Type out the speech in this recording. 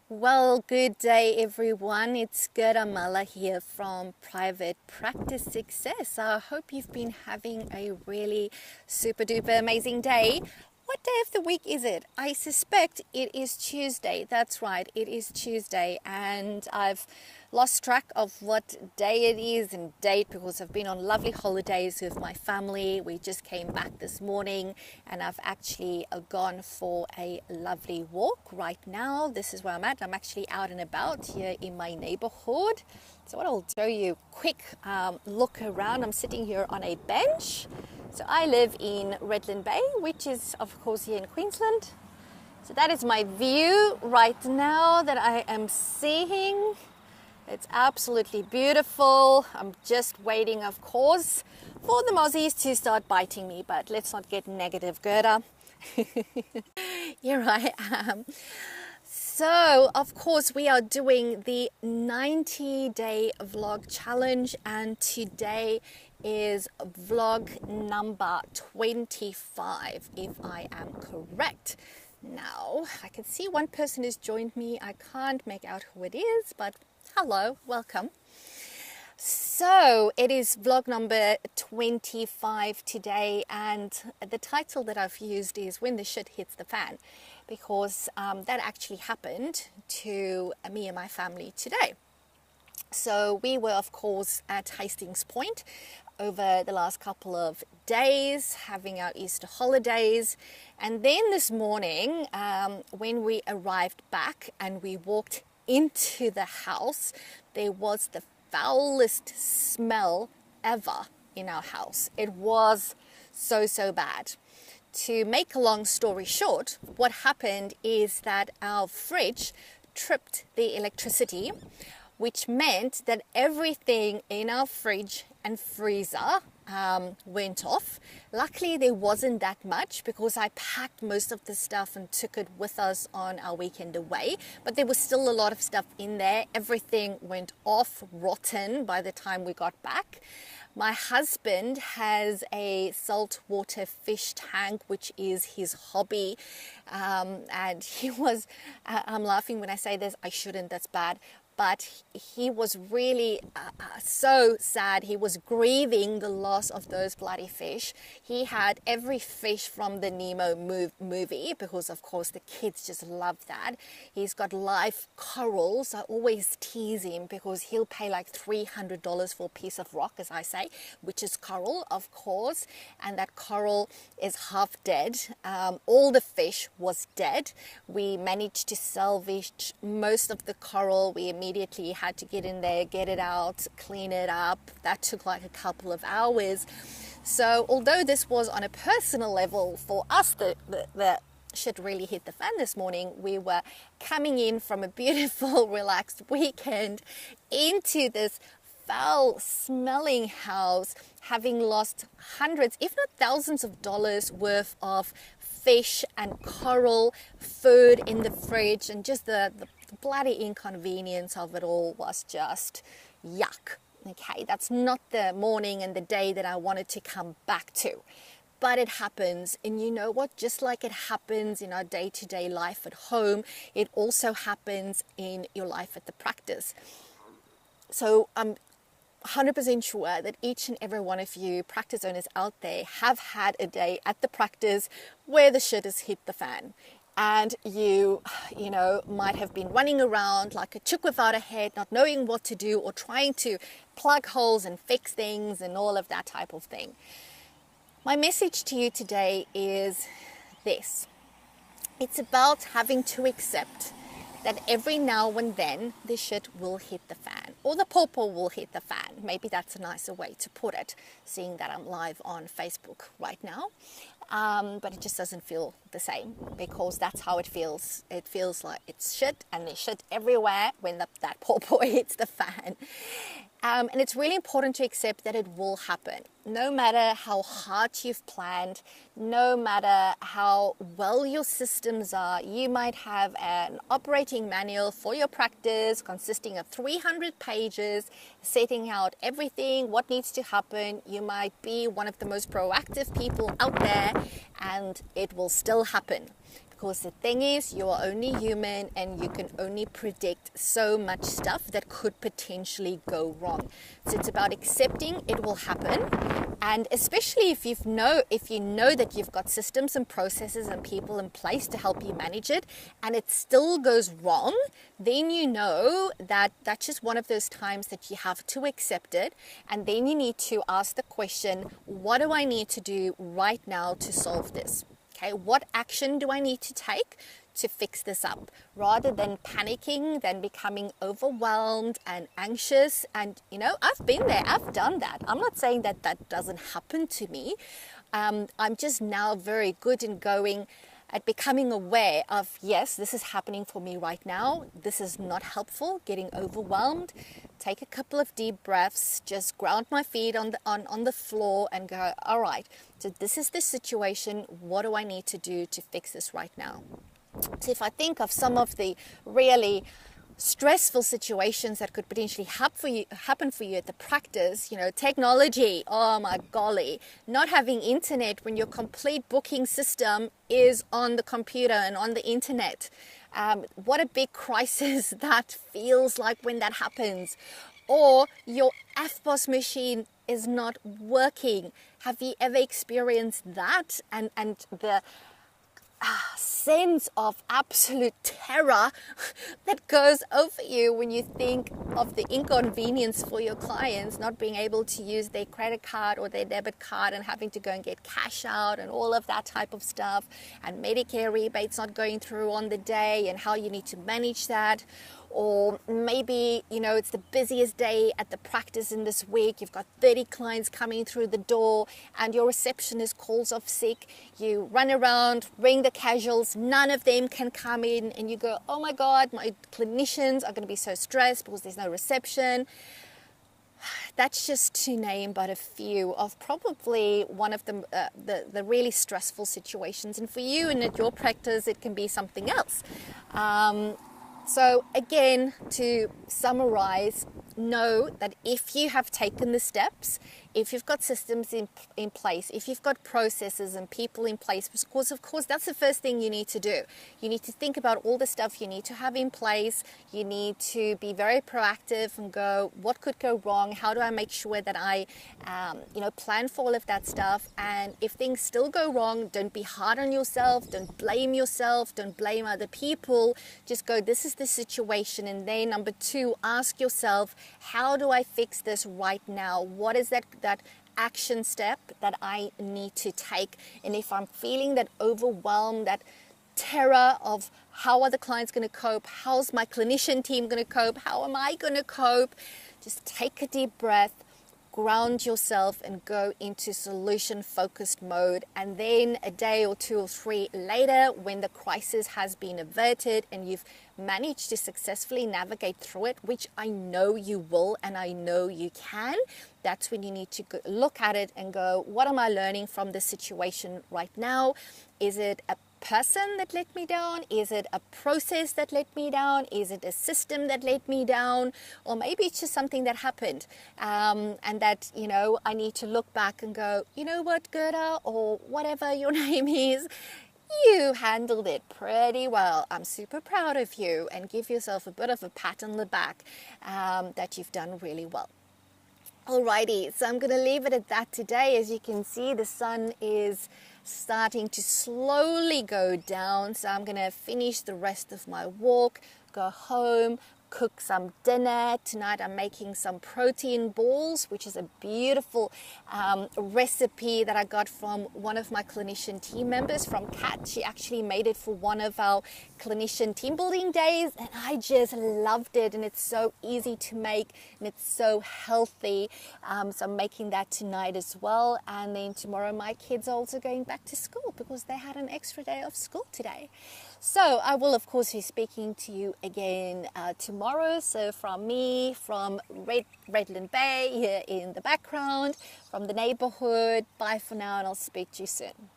Well, good day everyone. It's Gerda Mala here from Private Practice Success. I hope you've been having a really super duper amazing day. What day of the week is it? I suspect it is Tuesday. That's right, it is Tuesday, and I've lost track of what day it is and date because I've been on lovely holidays with my family. We just came back this morning and I've actually gone for a lovely walk right now. This is where I'm at. I'm actually out and about here in my neighborhood. So what I'll show you quick look around. I'm sitting here on a bench. So I live in Redland Bay, which is of course here in Queensland. So that is my view right now that I am seeing. It's absolutely beautiful. I'm just waiting, of course, for the mozzies to start biting me, but let's not get negative, Gerda. Here I am. So, of course, we are doing the 90-day vlog challenge, and today is vlog number 25, if I am correct. Now, I can see one person has joined me. I can't make out who it is, but hello, welcome. So it is vlog number 25 today, and the title that I've used is When the Shit Hits the Fan, because that actually happened to me and my family today. So we were, of course, at Hastings Point over the last couple of days, having our Easter holidays. And then this morning, when we arrived back and we walked into the house, there was the foulest smell ever in our house. It was so bad. To make a long story short, what happened is that our fridge tripped the electricity, which meant that everything in our fridge and freezer went off. Luckily, there wasn't that much because I packed most of the stuff and took it with us on our weekend away, but there was still a lot of stuff in there. Everything went off rotten by the time we got back. My husband has a saltwater fish tank, which is his hobby, and he was, I'm laughing when I say this, I shouldn't, that's bad. But he was really so sad. He was grieving the loss of those bloody fish. He had every fish from the Nemo movie because, of course, the kids just love that. He's got live corals. I always tease him because he'll pay like $300 for a piece of rock, as I say, which is coral, of course. And that coral is half dead. All the fish was dead. We managed to salvage most of the coral. We immediately had to get in there, get it out, clean it up. That took like a couple of hours. So although this was on a personal level for us, the shit really hit the fan this morning. We were coming in from a beautiful, relaxed weekend into this foul smelling house, having lost hundreds, if not thousands of dollars worth of fish and coral, food in the fridge, and just the bloody inconvenience of it all was just yuck. Okay, that's not the morning and the day that I wanted to come back to. But it happens, and you know what? Just like it happens in our day-to-day life at home, it also happens in your life at the practice. So I'm 100% sure that each and every one of you practice owners out there have had a day at the practice where the shit has hit the fan. And you know, might have been running around like a chick without a head, not knowing what to do or trying to plug holes and fix things and all of that type of thing. My message to you today is this. It's about having to accept that every now and then the shit will hit the fan, or the pawpaw will hit the fan. Maybe that's a nicer way to put it, seeing that I'm live on Facebook right now. But it just doesn't feel the same because that's how it feels. It feels like it's shit, and there's shit everywhere when that pawpaw hits the fan. And it's really important to accept that it will happen. No matter how hard you've planned, no matter how well your systems are, you might have an operating manual for your practice consisting of 300 pages, setting out everything, what needs to happen. You might be one of the most proactive people out there, and it will still happen. because the thing is, you are only human and you can only predict so much stuff that could potentially go wrong. So it's about accepting it will happen. And especially if you know that you've got systems and processes and people in place to help you manage it, and it still goes wrong, then you know that that's just one of those times that you have to accept it. And then you need to ask the question, what do I need to do right now to solve this? Okay, what action do I need to take to fix this up, rather than panicking, than becoming overwhelmed and anxious? And I've been there, I've done that. I'm not saying that that doesn't happen to me. I'm just now very good in going at becoming aware of, yes, this is happening for me right now. This is not helpful, getting overwhelmed. Take a couple of deep breaths, just ground my feet on the floor and go, all right, so this is the situation. What do I need to do to fix this right now? So if I think of some of the really stressful situations that could potentially happen for you at the practice, technology, oh my golly, not having internet when your complete booking system is on the computer and on the internet. What a big crisis that feels like when that happens. Or your FBOSS machine is not working. Have you ever experienced that? And the sense of absolute terror that goes over you when you think of the inconvenience for your clients not being able to use their credit card or their debit card and having to go and get cash out and all of that type of stuff, and Medicare rebates not going through on the day and how you need to manage that. Or maybe, it's the busiest day at the practice in this week. You've got 30 clients coming through the door and your receptionist calls off sick. You run around, ring the casuals. None of them can come in. And you go, oh my God, my clinicians are going to be so stressed because there's no reception. That's just to name but a few of probably one of the really stressful situations. And for you and at your practice, it can be something else. So again, to summarize, know that if you have taken the steps, if you've got systems in place, if you've got processes and people in place, because of course that's the first thing you need to do. You need to think about all the stuff you need to have in place. You need to be very proactive and go, what could go wrong? How do I make sure that I, plan for all of that stuff? And if things still go wrong, don't be hard on yourself. Don't blame yourself. Don't blame other people. Just go, this is the situation. And then number 2, ask yourself, how do I fix this right now? What is that action step that I need to take? And if I'm feeling that overwhelm, that terror of how are the clients going to cope? How's my clinician team going to cope? How am I going to cope? Just take a deep breath, ground yourself and go into solution focused mode. And then a day or 2 or 3 later, when the crisis has been averted and you've managed to successfully navigate through it, which I know you will and I know you can, that's when you need to look at it and go, what am I learning from this situation right now? Is it a person that let me down? Is it a process that let me down? Is it a system that let me down? Or maybe it's just something that happened and that, I need to look back and go, you know what, Gerda, or whatever your name is, you handled it pretty well. I'm super proud of you, and give yourself a bit of a pat on the back that you've done really well. Alrighty, so I'm going to leave it at that today. As you can see, the sun is starting to slowly go down, so I'm going to finish the rest of my walk, go home, cook some dinner. Tonight I'm making some protein balls, which is a beautiful recipe that I got from one of my clinician team members, from Kat. She actually made it for one of our clinician team building days, and I just loved it, and it's so easy to make and it's so healthy. So I'm making that tonight as well. And then tomorrow my kids are also going back to school because they had an extra day of school today. So I will, of course, be speaking to you again tomorrow. So from me, from Redland Bay here in the background, from the neighborhood, bye for now, and I'll speak to you soon.